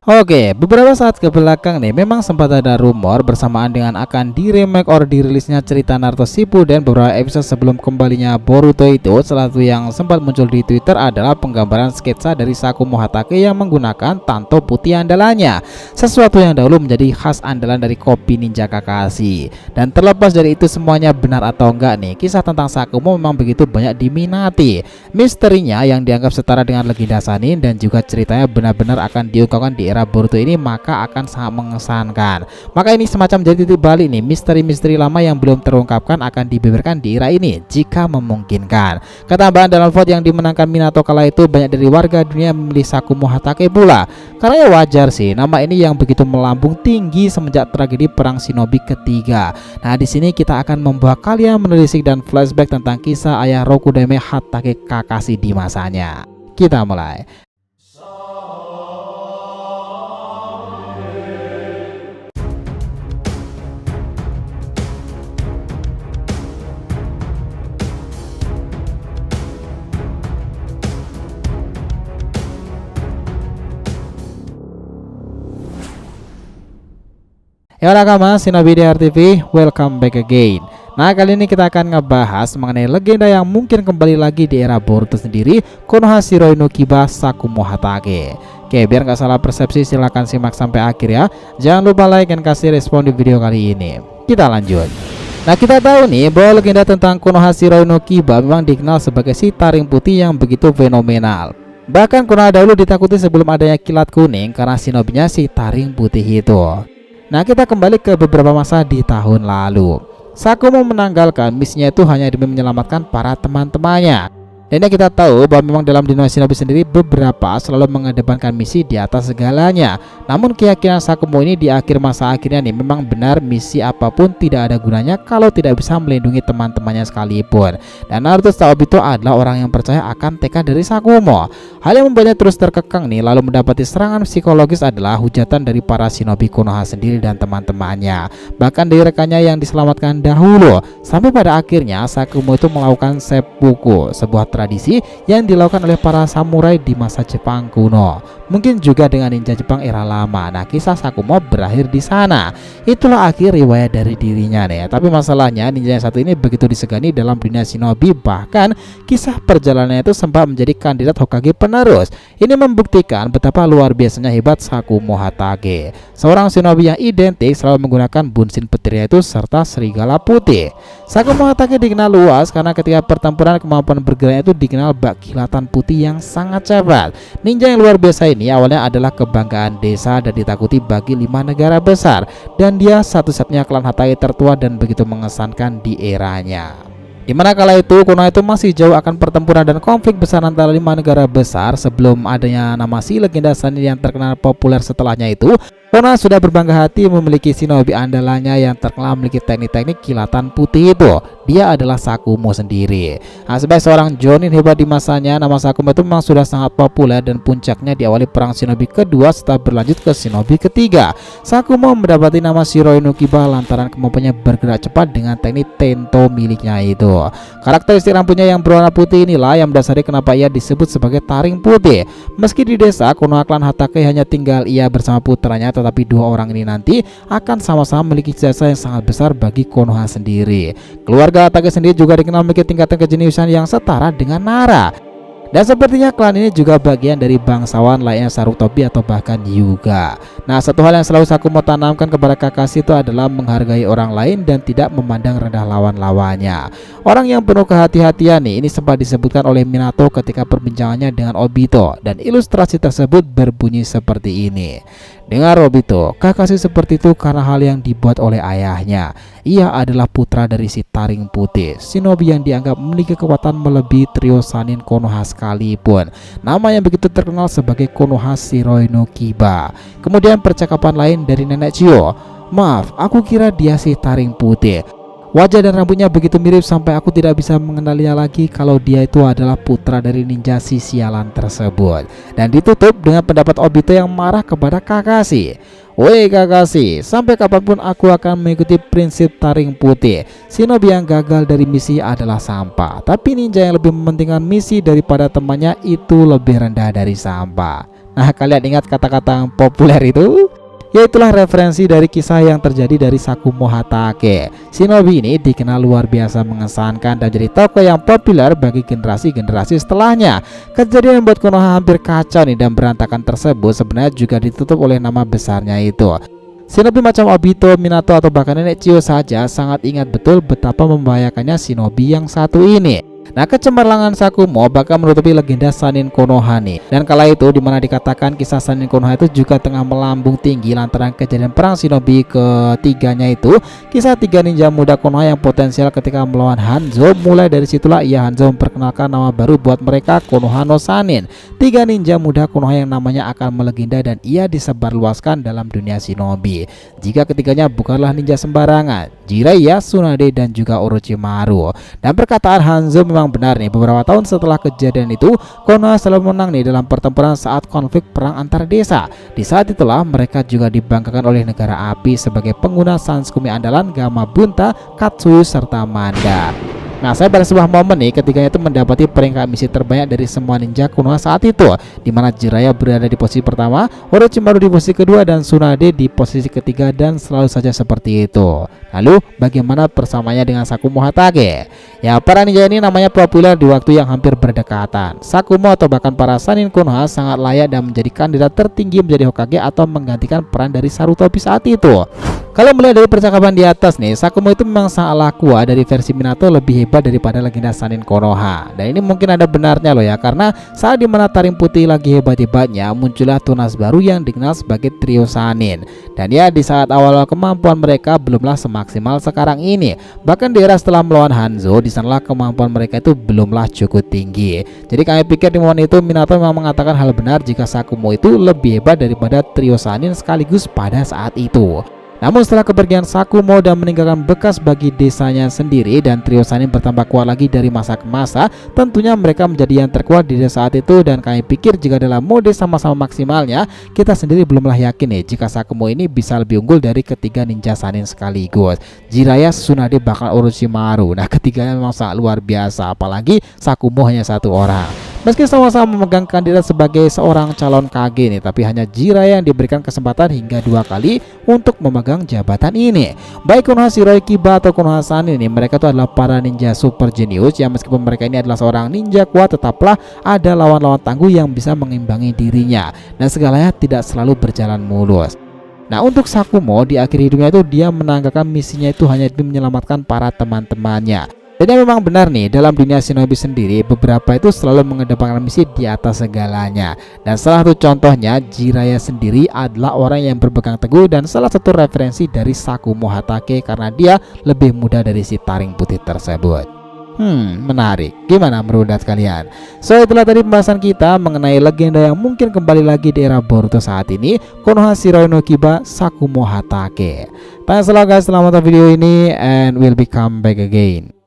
Oke, beberapa saat ke belakang nih memang sempat ada rumor bersamaan dengan akan di-remake or dirilisnya cerita Naruto Shippuden beberapa episode sebelum kembalinya Boruto itu. Salah satu yang sempat muncul di Twitter adalah penggambaran sketsa dari Sakumo Hatake yang menggunakan tanto putih andalannya, sesuatu yang dahulu menjadi khas andalan dari kopi Ninja Kakashi. Dan terlepas dari itu semuanya benar atau enggak nih, kisah tentang Sakumo memang begitu banyak diminati. Misterinya yang dianggap setara dengan legenda Sannin dan juga ceritanya benar-benar akan diungkapkan di era Boruto ini maka akan sangat mengesankan. Maka ini semacam jadi titik balik nih, misteri-misteri lama yang belum terungkapkan akan dibeberkan di era ini jika memungkinkan. Ketambahan dalam vote yang dimenangkan Minato kala itu banyak dari warga dunia memilih Sakumo Hatake pula. Karena ya wajar sih, nama ini yang begitu melambung tinggi semenjak tragedi perang Shinobi ketiga. Nah, di sini kita akan membawa kalian menelisik dan flashback tentang kisah ayah Rokudame Hatake Kakashi di masanya. Kita mulai. Ya nakama Shinobi DR TV, welcome back again. Nah, kali ini kita akan ngebahas mengenai legenda yang mungkin kembali lagi di era Boruto sendiri, Konoha Shiroi no Kiba Sakumo Hatake. Oke, biar nggak salah persepsi silahkan simak sampai akhir ya. Jangan lupa like dan kasih respon di video kali ini. Kita lanjut. Nah, kita tahu nih bahwa legenda tentang Konoha Shiroi no Kiba memang dikenal sebagai si taring putih yang begitu fenomenal. Bahkan Konoha dahulu ditakuti sebelum adanya kilat kuning karena shinobinya si taring putih itu. Nah, kita kembali ke beberapa masa di tahun lalu. Sakumo menanggalkan misinya itu hanya demi menyelamatkan para teman-temannya. Dan yang kita tahu bahwa memang dalam dunia Shinobi sendiri beberapa selalu mengedepankan misi di atas segalanya. Namun keyakinan Sakumo ini di akhir masa akhirnya nih memang benar misi apapun tidak ada gunanya kalau tidak bisa melindungi teman-temannya sekalipun. Dan Naruto Obito adalah orang yang percaya akan tekad dari Sakumo. Hal yang membuatnya terus terkekang nih lalu mendapati serangan psikologis adalah hujatan dari para Shinobi Konoha sendiri dan teman-temannya. Bahkan dari rekannya yang diselamatkan dahulu. Sampai pada akhirnya Sakumo itu melakukan seppuku, sebuah tradisi yang dilakukan oleh para samurai di masa Jepang kuno. Mungkin juga dengan ninja Jepang era lama. Nah, kisah Sakumo berakhir di sana. Itulah akhir riwayat dari dirinya nih. Tapi masalahnya ninja yang satu ini begitu disegani dalam dunia Shinobi, bahkan kisah perjalanannya itu sempat menjadi kandidat Hokage penerus. Ini membuktikan betapa luar biasanya hebat Sakumo Hatake. Seorang Shinobi yang identik selalu menggunakan bunshin petirnya itu serta serigala putih. Sakumo Hatake dikenal luas karena ketika pertempuran kemampuan bergeraknya itu dikenal bak kilatan putih yang sangat cepat. Ninja yang luar biasa ini awalnya adalah kebanggaan desa dan ditakuti bagi 5 negara besar, dan dia satu-satunya klan Hatake tertua dan begitu mengesankan di eranya. Dimana kala itu Konoha itu masih jauh akan pertempuran dan konflik besar antara 5 negara besar sebelum adanya nama si legenda Sannin yang terkenal populer setelahnya itu. Konoha sudah berbangga hati memiliki shinobi andalannya yang terkenal memiliki teknik-teknik kilatan putih itu. Dia adalah Sakumo sendiri. Nah, sebagai seorang jonin hebat di masanya, nama Sakumo itu memang sudah sangat populer dan puncaknya diawali perang shinobi kedua setelah berlanjut ke shinobi ketiga. Sakumo mendapati nama Shiroi no Kiba lantaran kemampuannya bergerak cepat dengan teknik tento miliknya itu. Karakteristik rambutnya yang berwarna putih inilah yang mendasari kenapa ia disebut sebagai taring putih. Meski di desa Konoha klan Hatake hanya tinggal ia bersama putranya, tetapi dua orang ini nanti akan sama-sama memiliki jasa yang sangat besar bagi Konoha sendiri. Keluarga Hatake sendiri juga dikenal memiliki tingkatan kejeniusan yang setara dengan Nara. Dan sepertinya klan ini juga bagian dari bangsawan lainnya Sarutobi atau bahkan Hyuga. Nah, satu hal yang selalu Sakumo tanamkan kepada Kakashi itu adalah menghargai orang lain dan tidak memandang rendah lawan-lawannya. Orang yang penuh kehati-hatian nih, ini sempat disebutkan oleh Minato ketika perbincangannya dengan Obito, dan ilustrasi tersebut berbunyi seperti ini. Dengar Obito, Kakashi seperti itu karena hal yang dibuat oleh ayahnya. Ia adalah putra dari si taring putih, shinobi yang dianggap memiliki kekuatan melebihi trio Sannin Konoha sekalipun. Nama yang begitu terkenal sebagai Konoha Shiroi no Kiba. Kemudian percakapan lain dari nenek Chio. Maaf, aku kira dia si taring putih. Wajah dan rambutnya begitu mirip sampai aku tidak bisa mengenalinya lagi kalau dia itu adalah putra dari ninja si sialan tersebut. Dan ditutup dengan pendapat Obito yang marah kepada Kakashi. Woi Kakashi, sampai kapanpun aku akan mengikuti prinsip taring putih. Shinobi yang gagal dari misi adalah sampah, tapi ninja yang lebih mementingkan misi daripada temannya itu lebih rendah dari sampah. Nah, kalian ingat kata-kata yang populer itu? Yaitulah referensi dari kisah yang terjadi dari Sakumo Hatake. Shinobi ini dikenal luar biasa mengesankan dan jadi tokoh yang populer bagi generasi-generasi setelahnya. Kejadian yang membuat Konoha hampir kacau nih dan berantakan tersebut sebenarnya juga ditutup oleh nama besarnya itu. Shinobi macam Obito, Minato atau bahkan Nenek Chio saja sangat ingat betul betapa membahayakannya shinobi yang satu ini. Nah, kecemerlangan Sakumo bakal menutupi legenda Sanin Konoha nih. Dan kala itu dimana dikatakan kisah Sanin Konoha itu juga tengah melambung tinggi lantaran kejadian perang shinobi ketiganya itu. Kisah tiga ninja muda Konoha yang potensial ketika melawan Hanzo. Mulai dari situlah ia Hanzo memperkenalkan nama baru buat mereka, Konoha no Sanin. Tiga ninja muda Konoha yang namanya akan melegenda dan ia disebarluaskan dalam dunia shinobi. Jika ketiganya bukanlah ninja sembarangan, Jiraiya, Tsunade dan juga Orochimaru. Dan perkataan Hanzo memang benar nih, beberapa tahun setelah kejadian itu Konoha selalu menang nih dalam pertempuran saat konflik perang antar desa. Di saat itulah mereka juga dibanggakan oleh negara api sebagai pengguna Sansukumi andalan Gamabunta, Katsuyu serta Manda. Nah, saya pada sebuah momen nih ketiganya itu mendapati peringkat misi terbanyak dari semua ninja Konoha saat itu, dimana Jiraiya berada di posisi pertama, Orochimaru di posisi kedua, dan Tsunade di posisi ketiga, dan selalu saja seperti itu. Lalu bagaimana persamaannya dengan Sakumo Hatake? Ya, para ninja ini namanya populer di waktu yang hampir berdekatan. Sakumo atau bahkan para Sanin Konoha sangat layak dan menjadi kandidat tertinggi menjadi Hokage atau menggantikan peran dari Sarutobi saat itu. Kalau melihat dari percakapan di atas nih, Sakumo itu memang sangatlah kuat. Dari versi Minato lebih hebat daripada legenda Sanin Konoha. Dan ini mungkin ada benarnya loh ya, karena saat dimana Taring Putih lagi hebat-hebatnya, muncullah tunas baru yang dikenal sebagai Trio Sanin. Dan ya, di saat awal kemampuan mereka belumlah semaksimal sekarang ini. Bahkan di era setelah melawan Hanzo, di sanalah kemampuan mereka itu belumlah cukup tinggi. Jadi kami pikir di momen itu Minato memang mengatakan hal benar jika Sakumo itu lebih hebat daripada Trio Sanin sekaligus pada saat itu. Namun setelah kepergian Sakumo dan meninggalkan bekas bagi desanya sendiri dan Trio Sanin bertambah kuat lagi dari masa ke masa, tentunya mereka menjadi yang terkuat di desa saat itu. Dan kami pikir jika dalam mode sama-sama maksimalnya, kita sendiri belumlah yakin nih jika Sakumo ini bisa lebih unggul dari ketiga ninja Sanin sekaligus, Jiraiya, Tsunade bahkan Orochimaru. Nah, ketiganya memang sangat luar biasa, apalagi Sakumo hanya satu orang. Meski sama-sama memegang kandidat sebagai seorang calon Kage nih, tapi hanya Jiraiya yang diberikan kesempatan hingga 2 kali untuk memegang jabatan ini. Baik Konoha Shiroi Kiba atau Konoha Sanin ini, mereka itu adalah para ninja super jenius yang meskipun mereka ini adalah seorang ninja kuat, tetaplah ada lawan-lawan tangguh yang bisa mengimbangi dirinya. Dan segalanya tidak selalu berjalan mulus. Nah, untuk Sakumo di akhir hidupnya itu dia menanggalkan misinya itu hanya demi menyelamatkan para teman-temannya. Dan memang benar nih, dalam dunia shinobi sendiri beberapa itu selalu mengedepankan misi di atas segalanya. Dan salah satu contohnya Jiraiya sendiri adalah orang yang berpegang teguh dan salah satu referensi dari Sakumo Hatake karena dia lebih muda dari si Taring Putih tersebut. Menarik. Gimana menurut kalian? So, itulah tadi pembahasan kita mengenai legenda yang mungkin kembali lagi di era Boruto saat ini, Konoha Shiroi no Kiba Sakumo Hatake. Thanks a lot guys, selamat nonton video ini and we'll be come back again.